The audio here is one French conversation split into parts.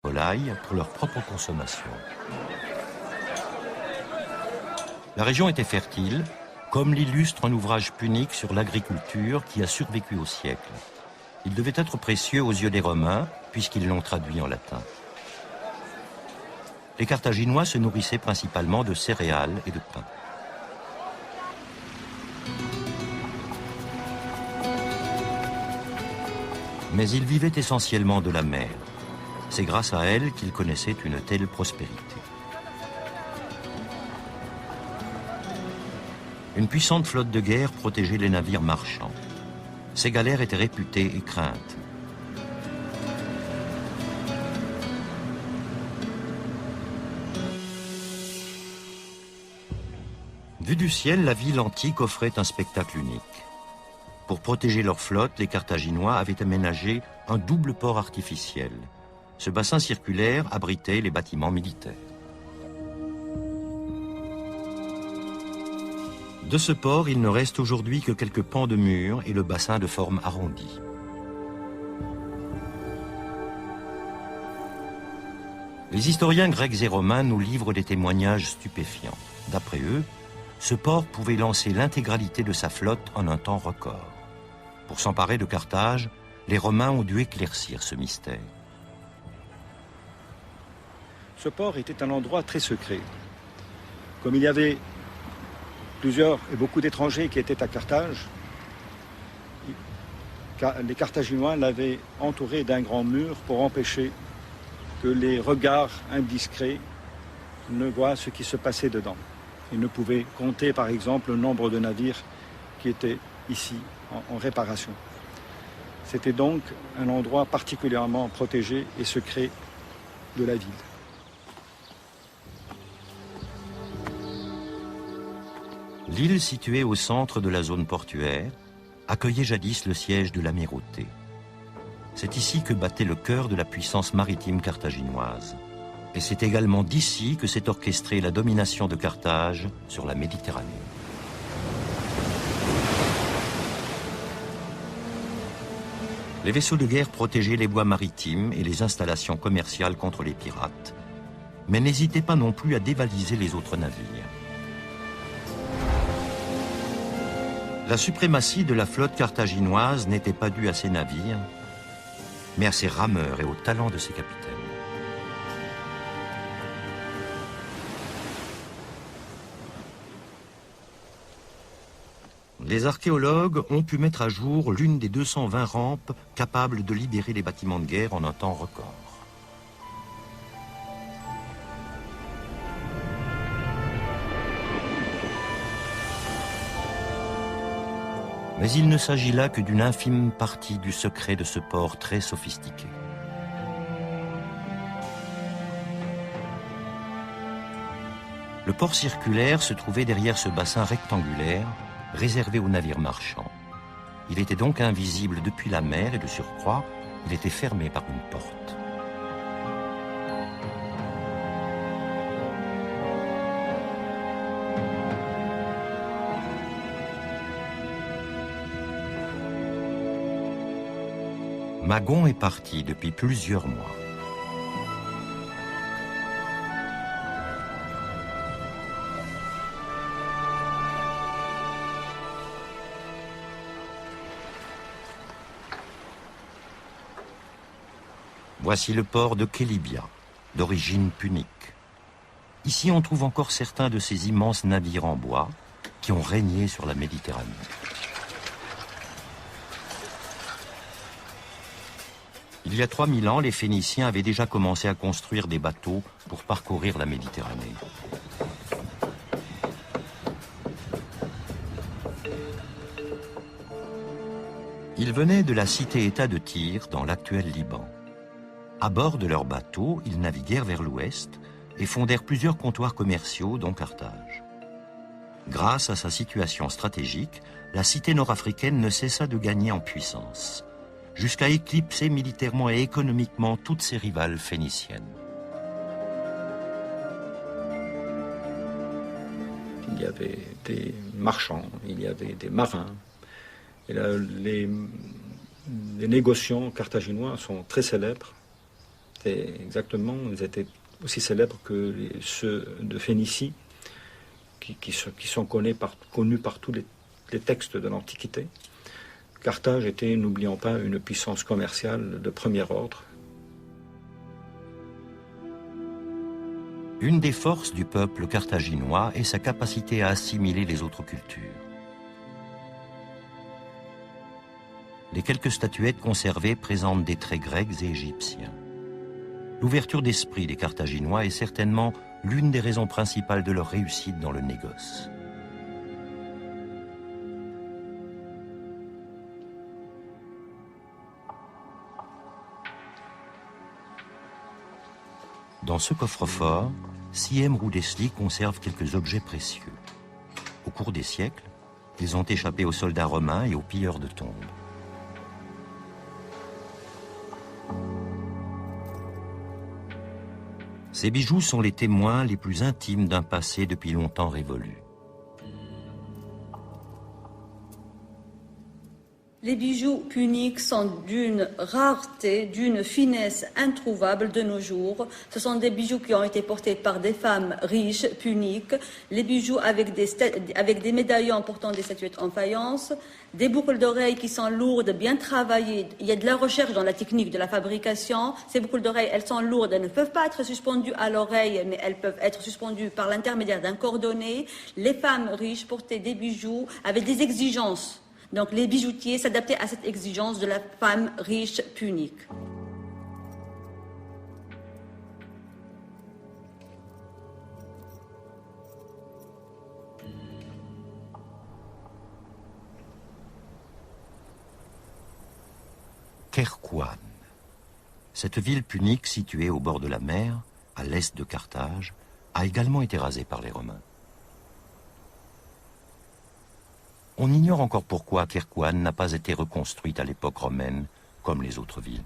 volailles pour leur propre consommation. La région était fertile, comme l'illustre un ouvrage punique sur l'agriculture qui a survécu au siècle. Il devait être précieux aux yeux des Romains, puisqu'ils l'ont traduit en latin. Les Carthaginois se nourrissaient principalement de céréales et de pain. Mais ils vivaient essentiellement de la mer. C'est grâce à elle qu'ils connaissaient une telle prospérité. Une puissante flotte de guerre protégeait les navires marchands. Ces galères étaient réputées et craintes. Vue du ciel, la ville antique offrait un spectacle unique. Pour protéger leur flotte, les Carthaginois avaient aménagé un double port artificiel. Ce bassin circulaire abritait les bâtiments militaires. De ce port, il ne reste aujourd'hui que quelques pans de murs et le bassin de forme arrondie. Les historiens grecs et romains nous livrent des témoignages stupéfiants. D'après eux, ce port pouvait lancer l'intégralité de sa flotte en un temps record. Pour s'emparer de Carthage, les Romains ont dû éclaircir ce mystère. Ce port était un endroit très secret. Comme il y avait plusieurs et beaucoup d'étrangers qui étaient à Carthage, les Carthaginois l'avaient entouré d'un grand mur pour empêcher que les regards indiscrets ne voient ce qui se passait dedans. Ils ne pouvaient compter, par exemple, le nombre de navires qui étaient ici en réparation. C'était donc un endroit particulièrement protégé et secret de la ville. L'île située au centre de la zone portuaire accueillait jadis le siège de l'amirauté. C'est ici que battait le cœur de la puissance maritime carthaginoise. Et c'est également d'ici que s'est orchestrée la domination de Carthage sur la Méditerranée. Les vaisseaux de guerre protégeaient les voies maritimes et les installations commerciales contre les pirates, mais n'hésitaient pas non plus à dévaliser les autres navires. La suprématie de la flotte carthaginoise n'était pas due à ses navires, mais à ses rameurs et au talent de ses capitaines. Les archéologues ont pu mettre à jour l'une des 220 rampes capables de libérer les bâtiments de guerre en un temps record. Mais il ne s'agit là que d'une infime partie du secret de ce port très sophistiqué. Le port circulaire se trouvait derrière ce bassin rectangulaire réservé aux navires marchands. Il était donc invisible depuis la mer et de surcroît, il était fermé par une porte. Magon est parti depuis plusieurs mois. Voici le port de Kélibia, d'origine punique. Ici, on trouve encore certains de ces immenses navires en bois qui ont régné sur la Méditerranée. Il y a 3000 ans, les Phéniciens avaient déjà commencé à construire des bateaux pour parcourir la Méditerranée. Ils venaient de la cité-État de Tyr, dans l'actuel Liban. À bord de leurs bateaux, ils naviguèrent vers l'ouest et fondèrent plusieurs comptoirs commerciaux, dont Carthage. Grâce à sa situation stratégique, la cité nord-africaine ne cessa de gagner en puissance, jusqu'à éclipser militairement et économiquement toutes ses rivales phéniciennes. Il y avait des marchands, il y avait des marins. Et là, les négociants carthaginois sont très célèbres. Ils étaient aussi célèbres que ceux de Phénicie, qui sont connus par tous les textes de l'Antiquité. Carthage était, n'oublions pas, une puissance commerciale de premier ordre. Une des forces du peuple carthaginois est sa capacité à assimiler les autres cultures. Les quelques statuettes conservées présentent des traits grecs et égyptiens. L'ouverture d'esprit des Carthaginois est certainement l'une des raisons principales de leur réussite dans le négoce. Dans ce coffre-fort, Siem Rudesli conserve quelques objets précieux. Au cours des siècles, ils ont échappé aux soldats romains et aux pilleurs de tombes. Ces bijoux sont les témoins les plus intimes d'un passé depuis longtemps révolu. Les bijoux puniques sont d'une rareté, d'une finesse introuvable de nos jours. Ce sont des bijoux qui ont été portés par des femmes riches, puniques, les bijoux avec des médaillons portant des statuettes en faïence, des boucles d'oreilles qui sont lourdes, bien travaillées. Il y a de la recherche dans la technique de la fabrication. Ces boucles d'oreilles, elles sont lourdes, elles ne peuvent pas être suspendues à l'oreille, mais elles peuvent être suspendues par l'intermédiaire d'un cordonnet. Les femmes riches portaient des bijoux avec des exigences. Donc les bijoutiers s'adaptaient à cette exigence de la femme riche punique. Kherkouan. Cette ville punique située au bord de la mer, à l'est de Carthage, a également été rasée par les Romains. On ignore encore pourquoi Kherkouan n'a pas été reconstruite à l'époque romaine comme les autres villes.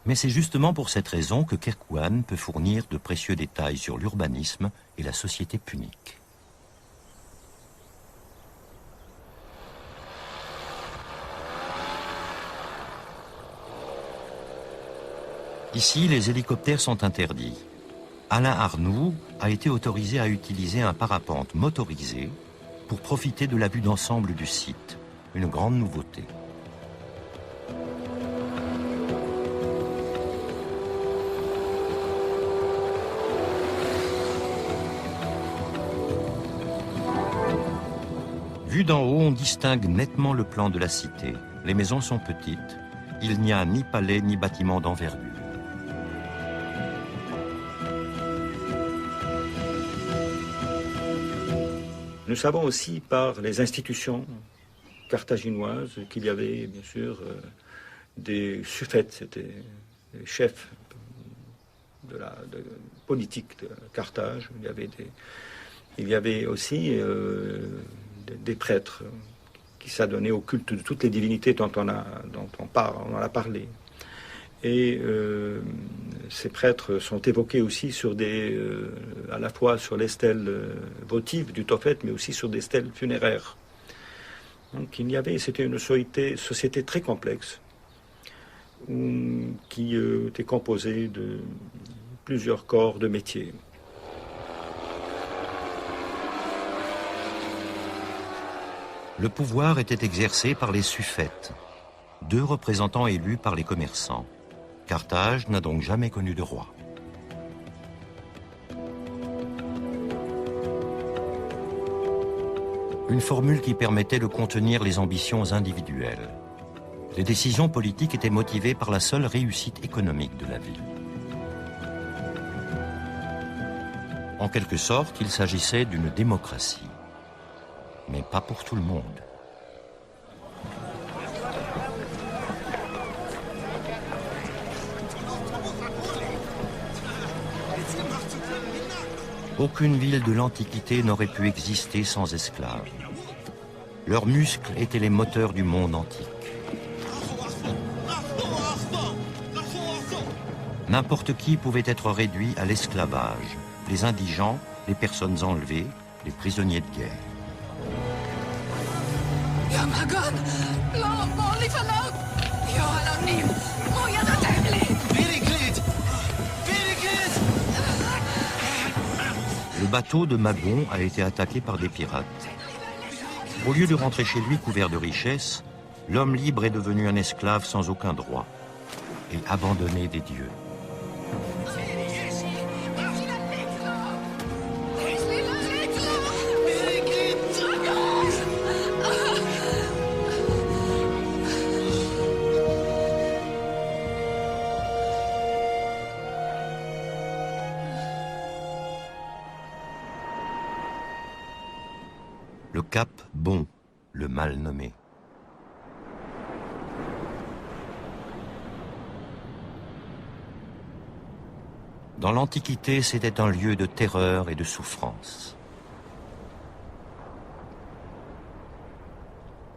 Mais c'est justement pour cette raison que Kherkouan peut fournir de précieux détails sur l'urbanisme et la société punique. Ici, les hélicoptères sont interdits. Alain Arnoux a été autorisé à utiliser un parapente motorisé pour profiter de la vue d'ensemble du site, une grande nouveauté. Vu d'en haut, on distingue nettement le plan de la cité. Les maisons sont petites, il n'y a ni palais ni bâtiment d'envergure. Nous savons aussi par les institutions carthaginoises qu'il y avait bien sûr des suffètes, c'était les chefs de politique de Carthage. Il y avait aussi des prêtres qui s'adonnaient au culte de toutes les divinités dont on en a parlé. Et ces prêtres sont évoqués aussi à la fois sur les stèles votives du Tophet, mais aussi sur des stèles funéraires. Donc c'était une société très complexe, qui était composée de plusieurs corps de métiers. Le pouvoir était exercé par les suffètes, 2 représentants élus par les commerçants. Carthage n'a donc jamais connu de roi. Une formule qui permettait de contenir les ambitions individuelles. Les décisions politiques étaient motivées par la seule réussite économique de la ville. En quelque sorte, il s'agissait d'une démocratie, mais pas pour tout le monde. Aucune ville de l'Antiquité n'aurait pu exister sans esclaves. Leurs muscles étaient les moteurs du monde antique. N'importe qui pouvait être réduit à l'esclavage, les indigents, les personnes enlevées, les prisonniers de guerre. Le bateau de Magon a été attaqué par des pirates. Au lieu de rentrer chez lui couvert de richesses, l'homme libre est devenu un esclave sans aucun droit et abandonné des dieux. Le cap Bon, le mal nommé. Dans l'Antiquité, c'était un lieu de terreur et de souffrance.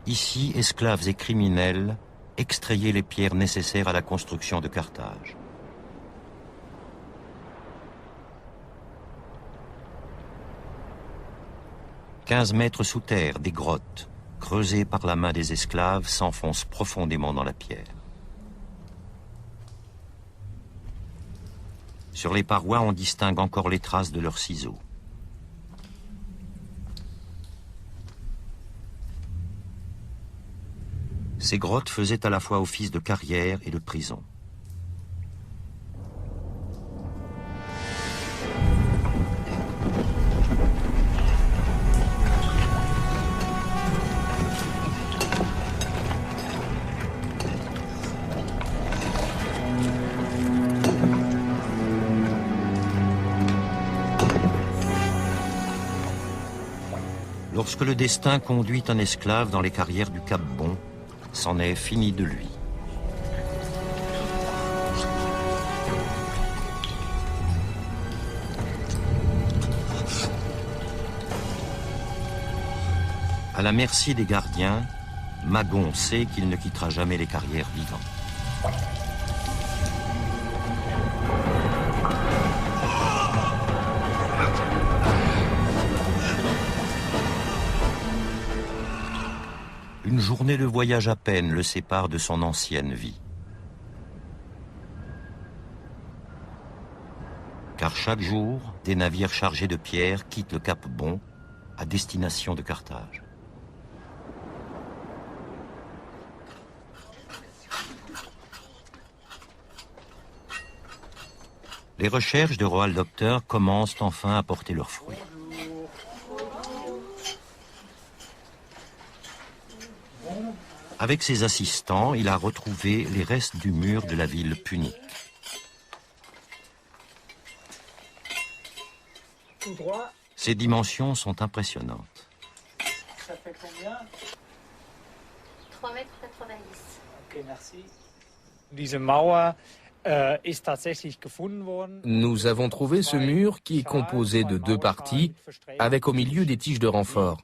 Ici, esclaves et criminels extrayaient les pierres nécessaires à la construction de Carthage. « 15 mètres sous terre, des grottes, creusées par la main des esclaves, s'enfoncent profondément dans la pierre. Sur les parois, on distingue encore les traces de leurs ciseaux. Ces grottes faisaient à la fois office de carrière et de prison. Lorsque le destin conduit un esclave dans les carrières du Cap Bon, c'en est fini de lui. À la merci des gardiens, Magon sait qu'il ne quittera jamais les carrières vivant. Une journée de voyage à peine le sépare de son ancienne vie. Car chaque jour, des navires chargés de pierres quittent le Cap Bon à destination de Carthage. Les recherches de Roald Docter commencent enfin à porter leurs fruits. Avec ses assistants, il a retrouvé les restes du mur de la ville punique. Ses dimensions sont impressionnantes. Ça fait combien? 3,90 m. Ok, merci. Diese Mauer ist tatsächlich gefunden worden. Nous avons trouvé ce mur qui est composé de 2 parties, avec au milieu des tiges de renfort.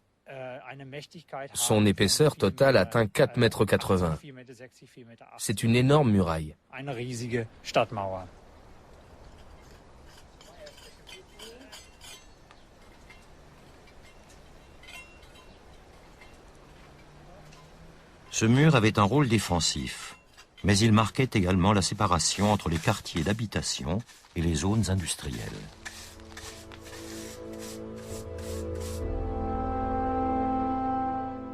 Son épaisseur totale atteint 4,80 m. C'est une énorme muraille. Ce mur avait un rôle défensif, mais il marquait également la séparation entre les quartiers d'habitation et les zones industrielles.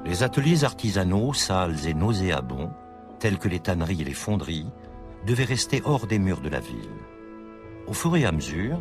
Les ateliers artisanaux, sales et nauséabonds, tels que les tanneries et les fonderies, devaient rester hors des murs de la ville. Au fur et à mesure,